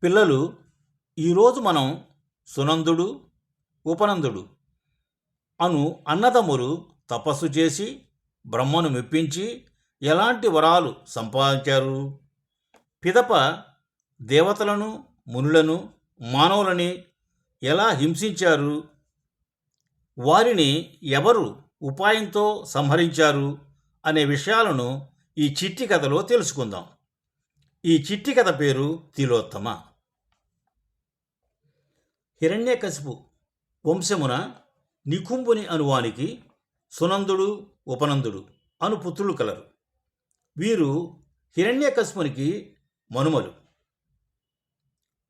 పిల్లలు, ఈరోజు మనం సునందుడు, ఉపనందుడు అను అన్నదమ్ములు తపస్సు చేసి బ్రహ్మను మెప్పించి ఎలాంటి వరాలు సంపాదించారు? పిదప దేవతలను, మునులను, మానవులని ఎలా హింసించారు? వారిని ఎవరు ఉపాయంతో సంహరించారు అనే విషయాలను ఈ చిట్టి కథలో తెలుసుకుందాం. ఈ చిట్టి కథ పేరు తిలోత్తమ. హిరణ్యకశిపు వంశమున నికుంభుని అనువానికి సునందుడు, ఉపనందుడు అను పుత్రులు కలరు. వీరు హిరణ్యకశిపునికి మనుమలు.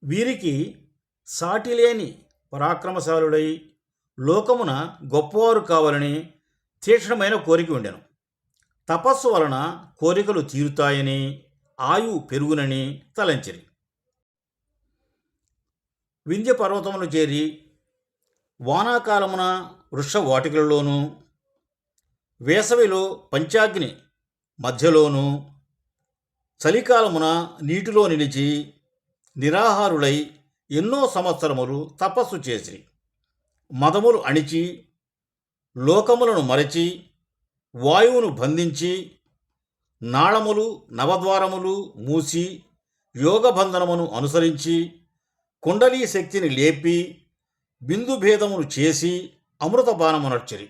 వీరికి సాటిలేని పరాక్రమశాలుడై లోకమున గొప్పవారు కావాలని తీక్షణమైన కోరిక ఉండెను. తపస్సు వలన కోరికలు తీరుతాయని, ఆయువు పెరుగునని తలంచిరి. వింధ్య పర్వతమును చేరి వానాకాలమున వృక్ష వాటికలలోనూ, వేసవిలో పంచాగ్ని మధ్యలోనూ, చలికాలమున నీటిలో నిలిచి నిరాహారులై ఎన్నో సంవత్సరములు తపస్సు చేసిరి. మదములు అణిచి, లోకములను మరచి, వాయువును బంధించి, నాళములు నవద్వారములు మూసి, యోగబంధనమును అనుసరించి, కుండలీ శక్తిని లేపి, బిందుభేదమును చేసి అమృతపానమునర్చిరి.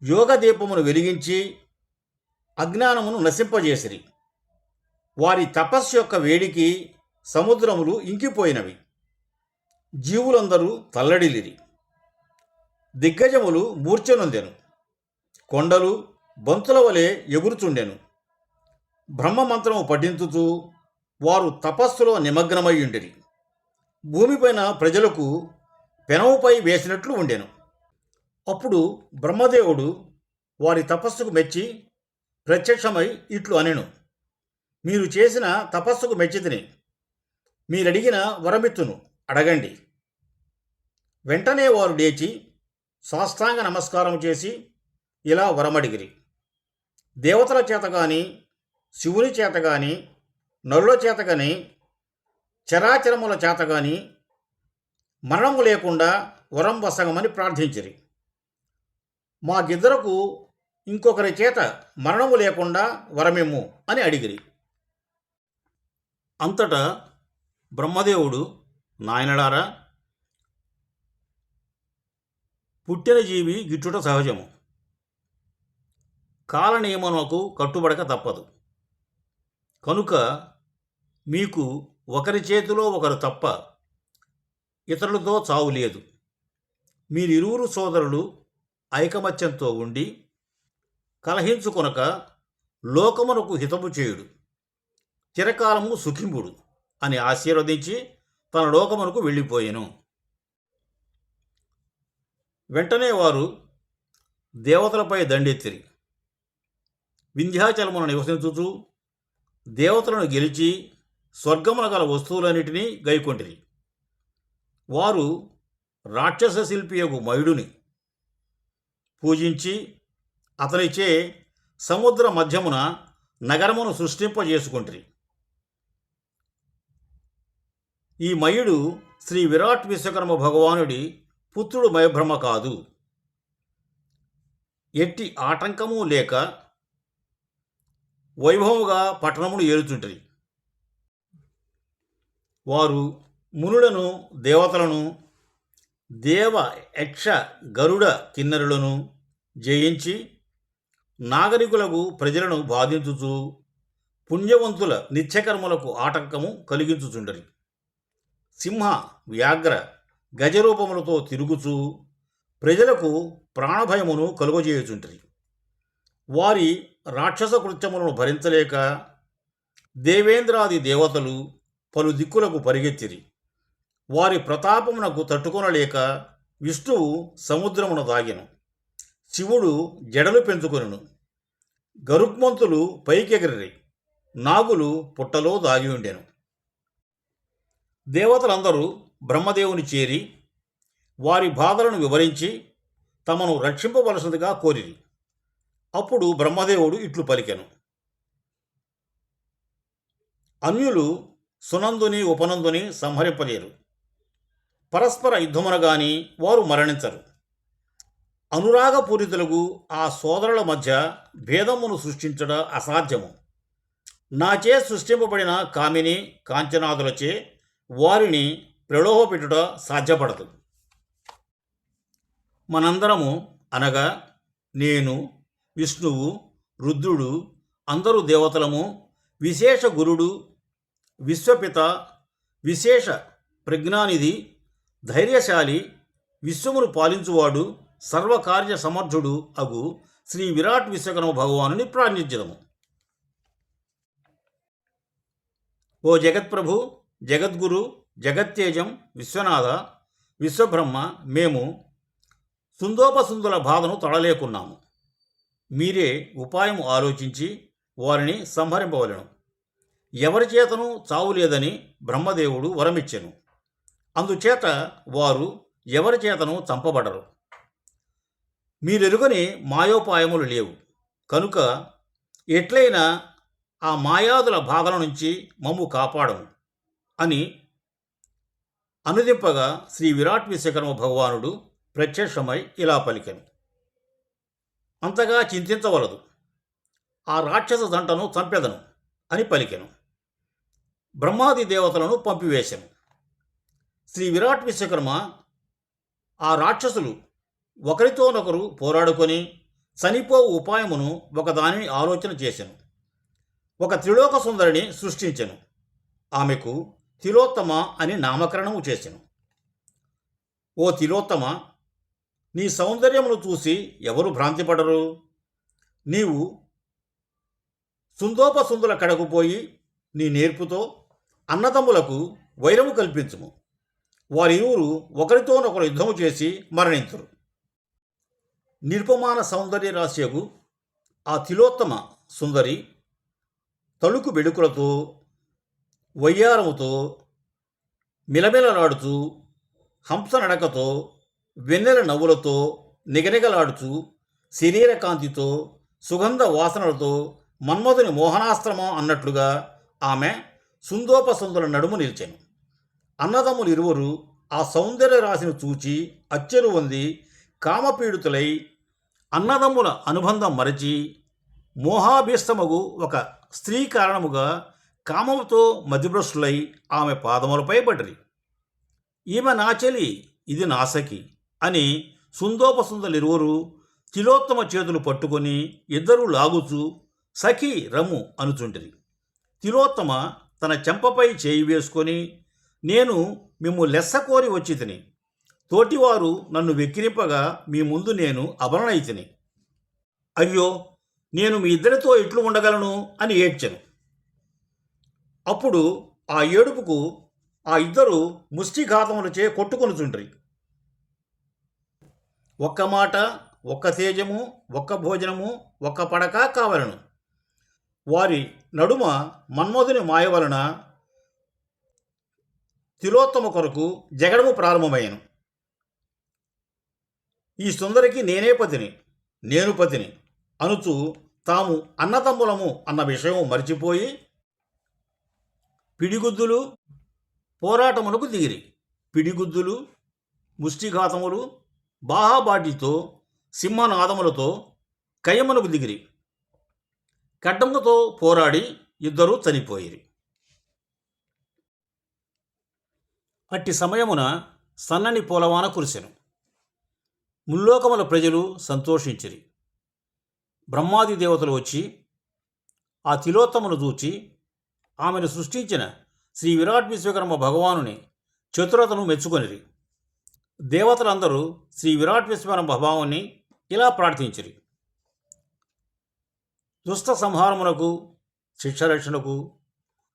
యోగదీపమును వెలిగించి అజ్ఞానమును నశింపజేసిరి. వారి తపస్సు యొక్క వేడికి సముద్రములు ఇంకిపోయినవి. జీవులందరూ తల్లడిల్లిరి. దిగ్గజములు మూర్ఛనొందెను. కొండలు బంతుల వలె ఎగురుచుండెను. బ్రహ్మమంత్రము పఠించుతూ వారు తపస్సులో నిమగ్నమయ్యుండిరి. భూమిపైన ప్రజలకు పెనముపై వేసినట్లు ఉండెను. అప్పుడు బ్రహ్మదేవుడు వారి తపస్సుకు మెచ్చి ప్రత్యక్షమై ఇట్లు అనెను: మీరు చేసిన తపస్సుకు మెచ్చితిని. మీరడిగిన వరమిత్తును, అడగండి. వెంటనే వారు లేచి సాష్టాంగ నమస్కారం చేసి ఇలా వరమడిగిరి: దేవతల చేత గాని, శివుని చేత గాని, నరుల చేత గాని, చరాచరముల చేత గాని మరణము లేకుండా వరం వసగమని ప్రార్థించిరి. మాకిద్దరకు ఇంకొకరి చేత మరణము లేకుండా వరమిమ్ము అని అడిగిరి. అంతటా బ్రహ్మదేవుడు, నాయనడారా, పుట్టిన జీవి గిట్టుట సహజము. కాలనియమమునకు కట్టుబడక తప్పదు. కనుక మీకు ఒకరి చేతిలో ఒకరు తప్ప ఇతరులతో చావు లేదు. మీరిరువురు సోదరులు ఐకమత్యంతో ఉండి కలహించుకొనక లోకమునకు హితము చేయుడు, చిరకాలము సుఖింపుడు అని ఆశీర్వదించి తన లోకమునకు వెళ్ళిపోయెను. వెంటనే వారు దేవతలపై దండెత్తిరి. వింధ్యాచలమున నివసించుచు దేవతలను గెలిచి స్వర్గమున గల వస్తువులన్నిటినీ గైకొంటిరి. వారు రాక్షస శిల్పియగు మయుడుని పూజించి అతనిచే సముద్ర మధ్యమున నగరమును సృష్టింపజేసుకుంటిరి. ఈ మయుడు శ్రీ విరాట్ విశ్వకర్మ భగవానుడి పుత్రుడు మయబ్రహ్మ కాదు. ఎట్టి ఆటంకము లేక వైభవముగా పట్టణమును ఏలుచుంటిరి. వారు మునులను, దేవతలను, దేవ యక్ష గరుడ కిన్నరులను జయించి నాగరికులకు ప్రజలను బాధించుచు పుణ్యవంతుల నిత్యకర్మలకు ఆటంకము కలిగించుచుండరి. సింహ, వ్యాఘ్ర, గజరూపములతో తిరుగుచూ ప్రజలకు ప్రాణభయమును కలుగజేయుచుంటిరి. వారి రాక్షస కృత్యములను భరించలేక దేవేంద్రాది దేవతలు పలు దిక్కులకు పరిగెత్తిరి. వారి ప్రతాపమునకు తట్టుకొనలేక విష్ణువు సముద్రమున దాగెను. శివుడు జడలు పెంచుకొనెను. గరుత్మంతులు పైకెగిరి, నాగులు పుట్టలో దాగి ఉండెను. దేవతలందరూ బ్రహ్మదేవుని చేరి వారి బాధలను వివరించి తమను రక్షింపవలసిందిగా కోరిరి. అప్పుడు బ్రహ్మదేవుడు ఇట్లు పలికెను: అన్యులు సునందుని ఉపనందుని సంహరింపలేరు. పరస్పర యుద్ధమునగాని వారు మరణించరు. అనురాగపూరితులకు ఆ సోదరుల మధ్య భేదమును సృష్టించడ అసాధ్యము. నాచే సృష్టింపబడిన కామిని కాంచనాదులచే వారిని ప్రలోభపెట్టుట సాధ్యపడదు. మనందరము అనగా నేను, విష్ణువు, రుద్రుడు, అందరూ దేవతలము, విశేష గురుడు, విశ్వపిత, విశేష ప్రజ్ఞానిధి, ధైర్యశాలి, విశ్వమును పాలించువాడు, సర్వకార్య సమర్థుడు అగు శ్రీ విరాట్ విశ్వకర్మ భగవానుని ప్రార్థించదము. ఓ జగత్ప్రభు, జగద్గురు, జగత్తేజం, విశ్వనాథ, విశ్వబ్రహ్మ, మేము సుందోపసుందుల బాధను తడలేకున్నాము. మీరే ఉపాయం ఆలోచించి వారిని సంహరింపవలెను. ఎవరి చేతను చావు లేదని బ్రహ్మదేవుడు వరమిచ్చెను. అందుచేత వారు ఎవరి చేతను చంపబడరు. మీరెరుగని మాయోపాయములు లేవు కనుక ఎట్లయినా ఆ మాయాదుల బాధల నుంచి మమ్ము కాపాడము అని అనుదింపగా శ్రీ విరాట్ విశ్వకర్మ భగవానుడు ప్రత్యక్షమై ఇలా పలికెను. అంతగా చింతించవలదు, ఆ రాక్షస జంటను చంపెదను అని పలికెను. బ్రహ్మాది దేవతలను పంపివేశను. శ్రీ విరాట్ విశ్వకర్మ ఆ రాక్షసులు ఒకరితోనొకరు పోరాడుకొని చనిపోవు ఉపాయమును ఒకదానిని ఆలోచన చేసెను. ఒక త్రిలోక సుందరిని సృష్టించెను. ఆమెకు తిలోత్తమ అని నామకరణము చేసెను. ఓ తిలోత్తమ, నీ సౌందర్యమును చూసి ఎవరు భ్రాంతిపడరు? నీవు సుందోపసుందుల కడకు పోయి నీ నేర్పుతో అన్నదమ్ములకు వైరము కల్పించుము. వారిరువురు ఒకరితోనొకరు యుద్ధము చేసి మరణింతురు. నిరుపమాన సౌందర్య రాశ్యకు ఆ తిలోత్తమ సుందరి తళుకు బెడుకులతో, వయ్యారముతో, మిలమిలలాడుతూ, హంస నడకతో, వెన్నెల నవ్వులతో, నిగనిగలాడుచూ, శరీరకాంతితో, సుగంధ వాసనలతో మన్మధుని మోహనాస్త్రమా అన్నట్లుగా ఆమె సుందోపసుందుల నడుము నిలిచెను. అన్నదమ్ములు ఇరువురు ఆ సౌందర్య రాశిని చూచి అచ్చెరు పొంది కామపీడితులై అన్నదమ్ముల అనుబంధం మరచి మోహాభీష్టమగు ఒక స్త్రీ కారణముగా కామముతో మతిభ్రష్టులై ఆమె పాదములపై పడిరి. ఈమె నా చెలి, ఇది నా సఖి అని సుందోపసుందలిరువురు తిలోత్తమ చేతులు పట్టుకొని ఇద్దరూ లాగుచూ సఖి రమ్ము అనుచుంటిరి. తిలోత్తమ తన చెంపపై చేయి వేసుకొని, నేను మిమ్ము లెస్స కోరి వచ్చి తిని, తోటివారు నన్ను వెక్కిరింపగా మీ ముందు నేను అబలనైతిని. అయ్యో, నేను మీ ఇద్దరితో ఎట్లు ఉండగలను అని ఏడ్చెను. అప్పుడు ఆ ఏడుపుకు ఆ ఇద్దరు ముష్టిఘాతములచే కొట్టుకొనుచుండ్రి. ఒక్క మాట, ఒక్క తేజము, ఒక్క భోజనము, ఒక్క పడక కావలను. వారి నడుమ మన్మధుని మాయ వలన తిలోత్తమ కొరకు జగడము ప్రారంభమయ్యను. ఈ సుందరికి నేనే పతిని, నేను పతిని అనుచు తాము అన్నదమ్ములము అన్న విషయం మరిచిపోయి పిడిగుద్దులు పోరాటమునకు దిగిరి. పిడిగుద్దులు, ముష్టిఘాతములు, బాహాబాటితో, సింహనాదములతో కయ్యమునకు దిగిరి. ఖడ్గముతో పోరాడి ఇద్దరూ చనిపోయిరి. అట్టి సమయమున సన్నని పూలవాన కురిసెను. ముల్లోకముల ప్రజలు సంతోషించిరి. బ్రహ్మాది దేవతలు వచ్చి ఆ తిలోత్తమును చూచి ఆమెను సృష్టించిన శ్రీ విరాట్ విశ్వకర్మ భగవానుని చతురతను మెచ్చుకొనిరి. దేవతలందరూ శ్రీ విరాట్ విశ్వకర్మ భగవానుని ఇలా ప్రార్థించిరి. దుష్ట సంహారమునకు, శిక్షరక్షణకు,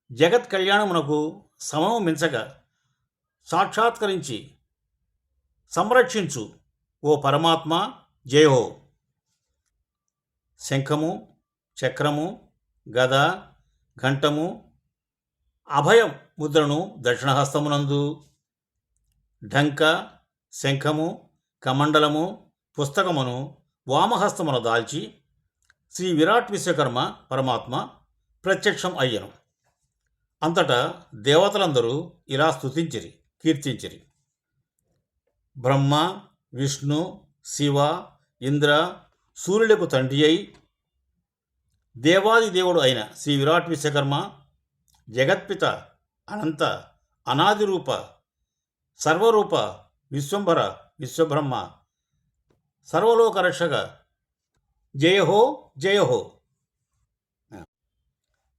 జగత్ కళ్యాణమునకు సమము మించక సాక్షాత్కరించి సంరక్షించు ఓ పరమాత్మ, జయహో. శంఖము, చక్రము, గద, ఘంటము, అభయ ముద్రను దక్షిణహస్తమునందు, ఢంక, శంఖము, కమండలము, పుస్తకమును వామహస్తమున దాల్చి శ్రీ విరాట్ విశ్వకర్మ పరమాత్మ ప్రత్యక్షం అయ్యను. అంతటా దేవతలందరూ ఇలా స్తుతించిరి, కీర్తించిరి. బ్రహ్మ, విష్ణు, శివ, ఇంద్ర, సూర్యులకు తండ్రి అయి దేవాది దేవుడు అయిన శ్రీ విరాట్ విశ్వకర్మ, జగత్పిత, అనంత, అనాదిరూప, సర్వరూప, విశ్వంభర, విశ్వబ్రహ్మ, సర్వలోకరక్షక, జయహో జయహో.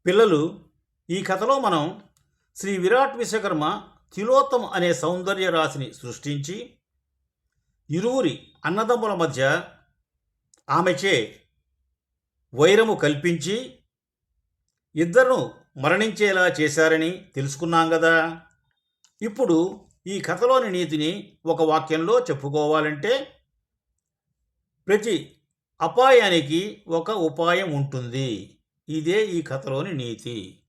పిల్లలు, ఈ కథలో మనం శ్రీ విరాట్ విశ్వకర్మ తిలోత్తమ అనే సౌందర్య రాశిని సృష్టించి ఇరువురి అన్నదమ్ముల మధ్య ఆమెచే వైరము కల్పించి ఇద్దరును మరణించేలా చేశారని తెలుసుకున్నాం కదా. ఇప్పుడు ఈ కథలోని నీతిని ఒక వాక్యంలో చెప్పుకోవాలంటే, ప్రతి అపాయానికి ఒక ఉపాయం ఉంటుంది. ఇదే ఈ కథలోని నీతి.